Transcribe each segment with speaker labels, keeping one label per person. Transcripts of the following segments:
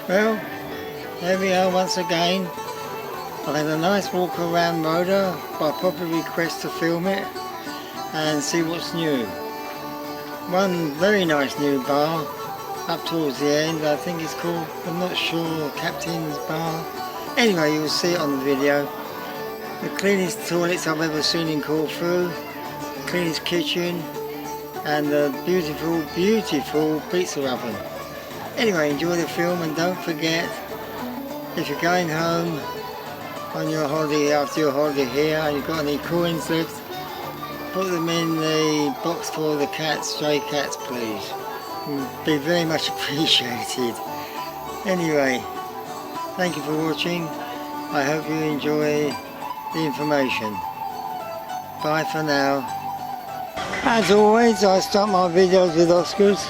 Speaker 1: Well, here we are once again. I had a nice walk around Roda by popular request to film it and see what's new. One very nice new bar up towards the end, I think it's called, I'm not sure, Captain's Bar. Anyway, you'll see it on the video. The cleanest toilets I've ever seen in Corfu, cleanest kitchen, and a beautiful, beautiful pizza oven. Anyway, enjoy the film and don't forget, if you're going home on your holiday after your holiday here and you've got any coins left, put them in the box for the cats, stray cats please. Be very much appreciated. Anyway, thank you for watching. I hope you enjoy the information. Bye for now. As always, I start my videos with Oscars.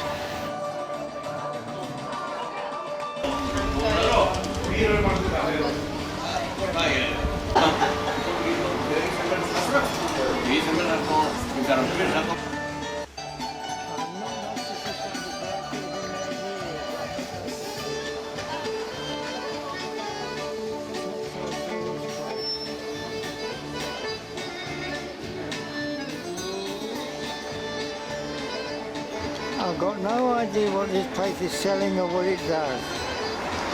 Speaker 1: I've got no idea what this place is selling or what it does.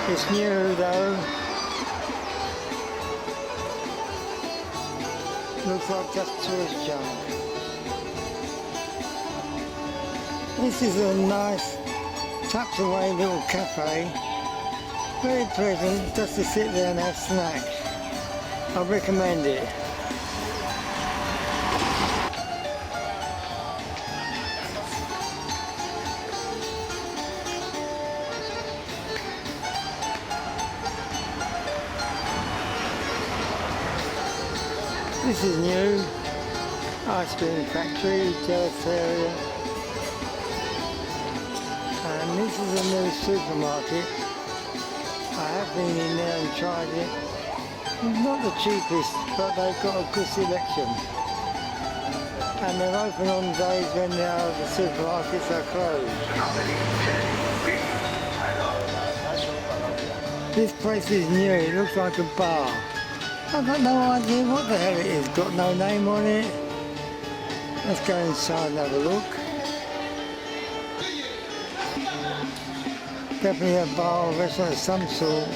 Speaker 1: It's new though. Looks like just tourist junk. This is a nice tucked away little cafe. Very pleasant just to sit there and have snacks. I recommend it. This is new, ice cream factory, gelateria, and this is a new supermarket. I have been in there and tried it. It's not the cheapest, but they've got a good selection. And they're open on days when the supermarkets are closed. This place is new, it looks like a bar. I've got no idea what the hell it is, got no name on it. Let's go inside and have a look. Definitely a bar or restaurant of some sort.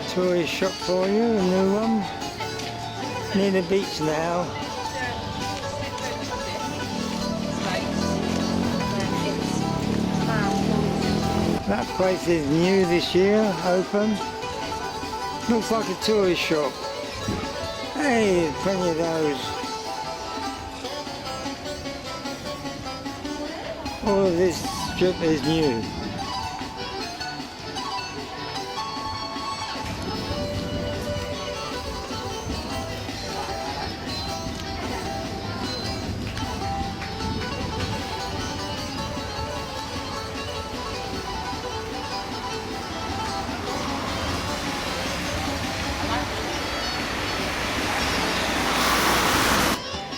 Speaker 1: Tourist shop for you, a new one. Near the beach now. That place is new this year, open. Looks like a tourist shop. Hey, there's plenty of those. All of this strip is new.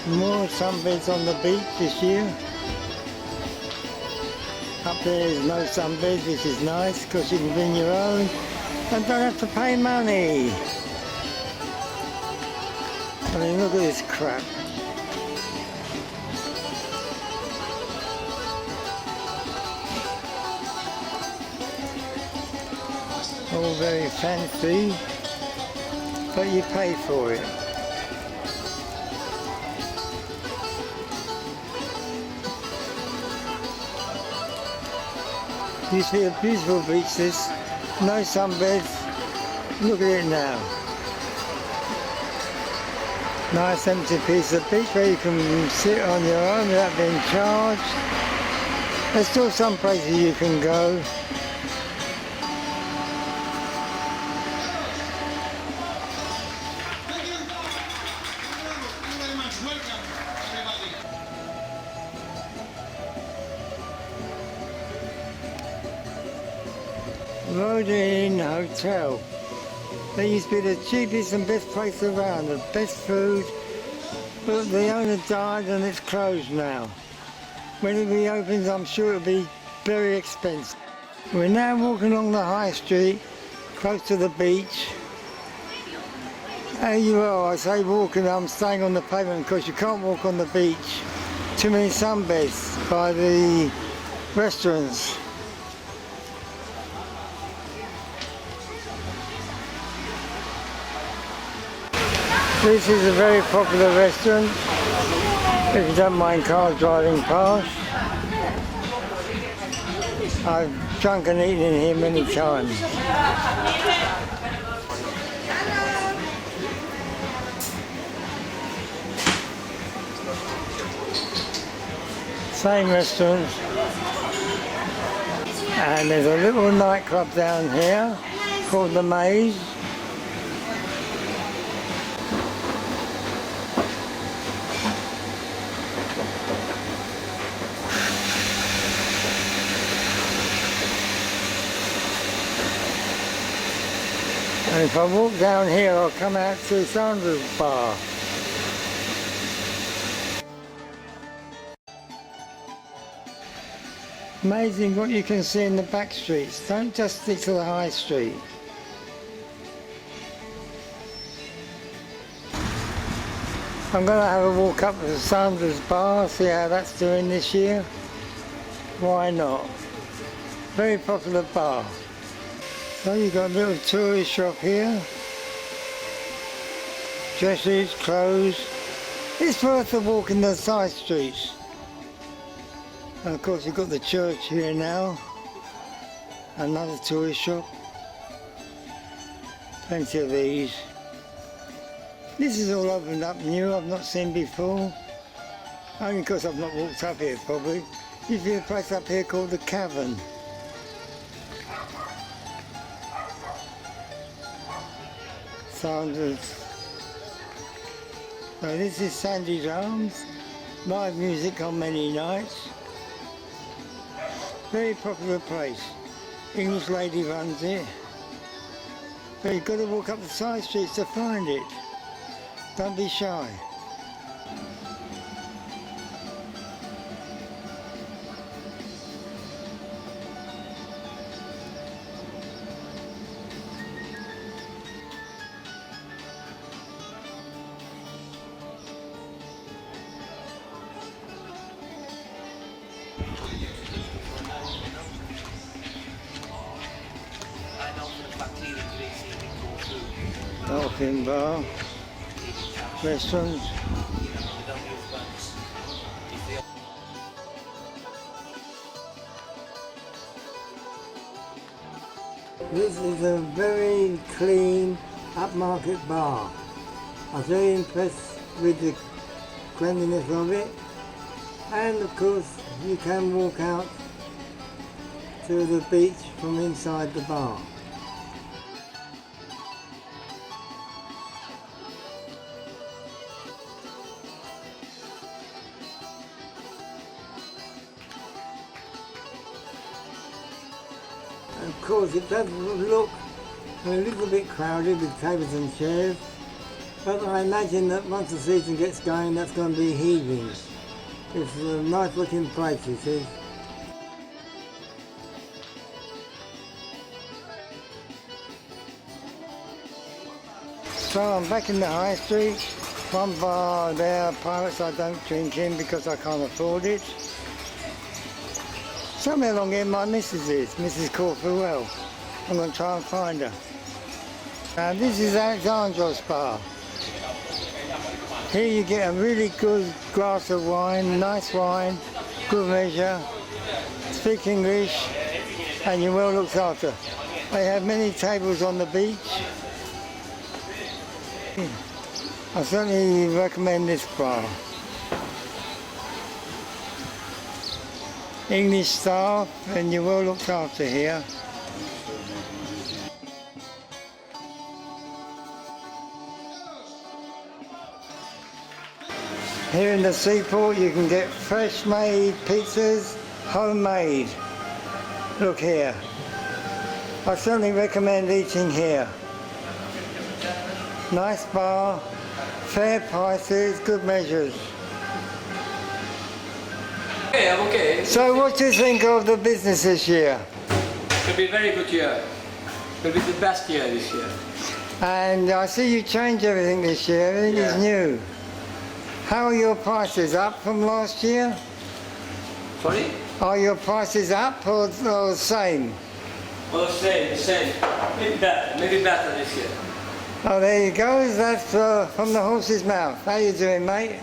Speaker 1: More sunbeds on the beach this year. Up there is no sunbeds, which is nice because you can bring your own and don't have to pay money. I mean, look at this crap. All very fancy, but you pay for it. Used to be a beautiful beach this, no sunbeds, look at it now. Nice empty piece of beach where you can sit on your own without being charged. There's still some places you can go. Roda Hotel. They used to be the cheapest and best place around, the best food, The owner died and it's closed now. When it reopens, I'm sure it'll be very expensive. We're now walking along the high street, close to the beach. There you are, I say walking, I'm staying on the pavement because you can't walk on the beach. Too many sunbeds by the restaurants. This is a very popular restaurant, if you don't mind cars driving past. I've drunk and eaten in here many times. Same restaurant. And there's a little nightclub down here called The Maze. And if I walk down here, I'll come out to Sandra's bar. Amazing what you can see in the back streets. Don't just stick to the high street. I'm going to have a walk up to Sandra's bar, see how that's doing this year. Why not? Very popular bar. So you've got a little tourist shop here. Dresses, clothes. It's worth a walk in the side streets. And of course you've got the church here now. Another tourist shop. Plenty of these. This is all opened up new, I've not seen before. Only because I've not walked up here probably. Used to be a place up here called the Cavern. Sandra's. So this is Sandy's Arms. Live music on many nights. Very popular place. English lady runs it. But you've got to walk up the side streets to find it. Don't be shy. Dolphin bar, restaurant. This is a very clean, upmarket bar. I was very impressed with the cleanliness of it, and of course you can walk out to the beach from inside the bar. Of course it does look a little bit crowded with tables and chairs, but I imagine that once the season gets going that's going to be heaving. It's a nice looking place, it is. So I'm back in the high street. One bar there, Pirates, I don't drink in because I can't afford it. Somewhere along here my missus is, Mrs. Corfual. I'm going to try and find her. And this is Alexandra's bar. Here you get a really good glass of wine, nice wine, good measure, speak English, and you're well looked after. They have many tables on the beach. I certainly recommend this bar. English staff, and you're well looked after here. Here in the seaport you can get fresh made pizzas, homemade. Look here. I certainly recommend eating here. Nice bar, fair prices, good measures.
Speaker 2: Okay, I'm okay.
Speaker 1: So what do you think of the business this year?
Speaker 2: It'll be a very good year. It'll be the best year this year.
Speaker 1: And I see you change everything this year, everything is new. How are your prices, up from last year?
Speaker 2: Sorry?
Speaker 1: Are your prices up or the same?
Speaker 2: Well, the same. Maybe better this year.
Speaker 1: Oh, there you go, that's from the horse's mouth. How you doing, mate?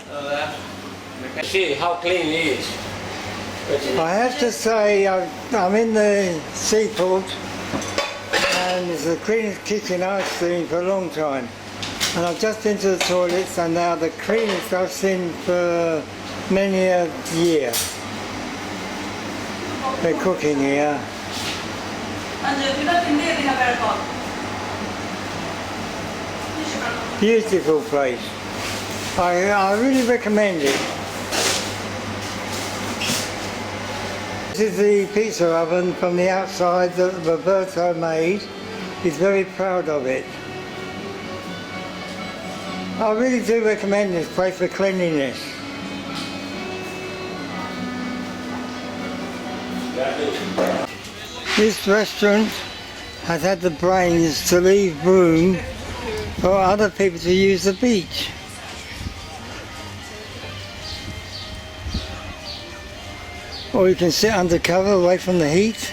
Speaker 2: See how clean it is.
Speaker 1: I have to say, I'm in the seaport and it's the cleanest kitchen I've seen for a long time. And I've just been to the toilets and now the cleanest I've seen for many a year. They're cooking here. Beautiful place. I really recommend it. This is the pizza oven from the outside that Roberto made. He's very proud of it. I really do recommend this place for cleanliness. This restaurant has had the brains to leave room for other people to use the beach. Or you can sit under cover away from the heat.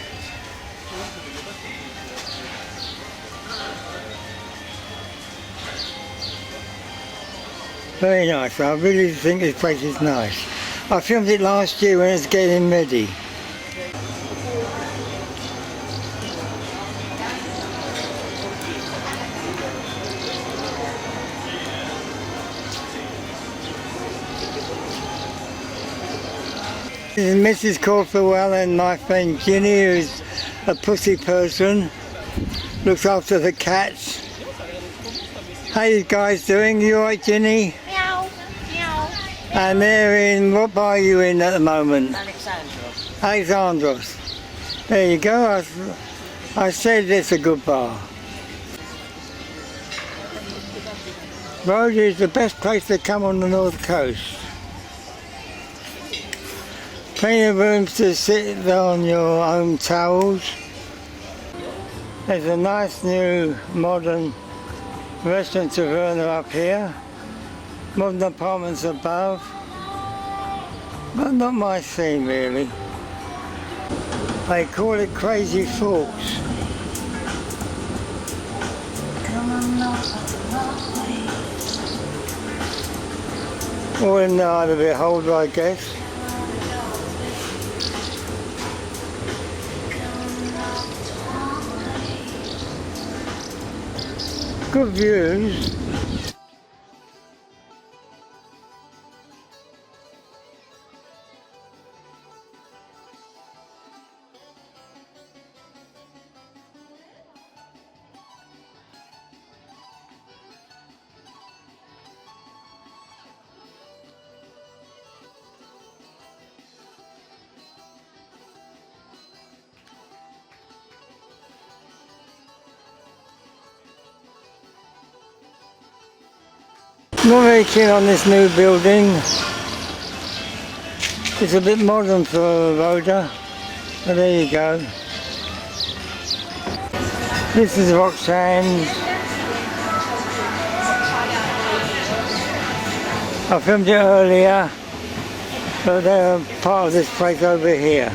Speaker 1: Very nice. I really think this place is nice. I filmed it last year when it was getting ready. This is Mrs. Corfual and my friend Ginny, who's a pussy person, looks after the cats. How you guys doing? You alright, Ginny?
Speaker 3: Meow, meow.
Speaker 1: And they're in, what bar are you in at the moment?
Speaker 3: Alexandros.
Speaker 1: Alexandros. There you go, I said it's a good bar. Roda is the best place to come on the north coast. Plenty of rooms to sit on your own towels. There's a nice new modern restaurant taverna up here. Modern apartments above. But not my theme really. They call it Crazy Forks. Or in the eye of the beholder, I guess. Good views. Not very keen on this new building. It's a bit modern for Roda, but there you go. This is Roxanne. I filmed it earlier, but they're part of this place over here.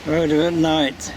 Speaker 1: Roda at night.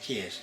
Speaker 1: Cheers.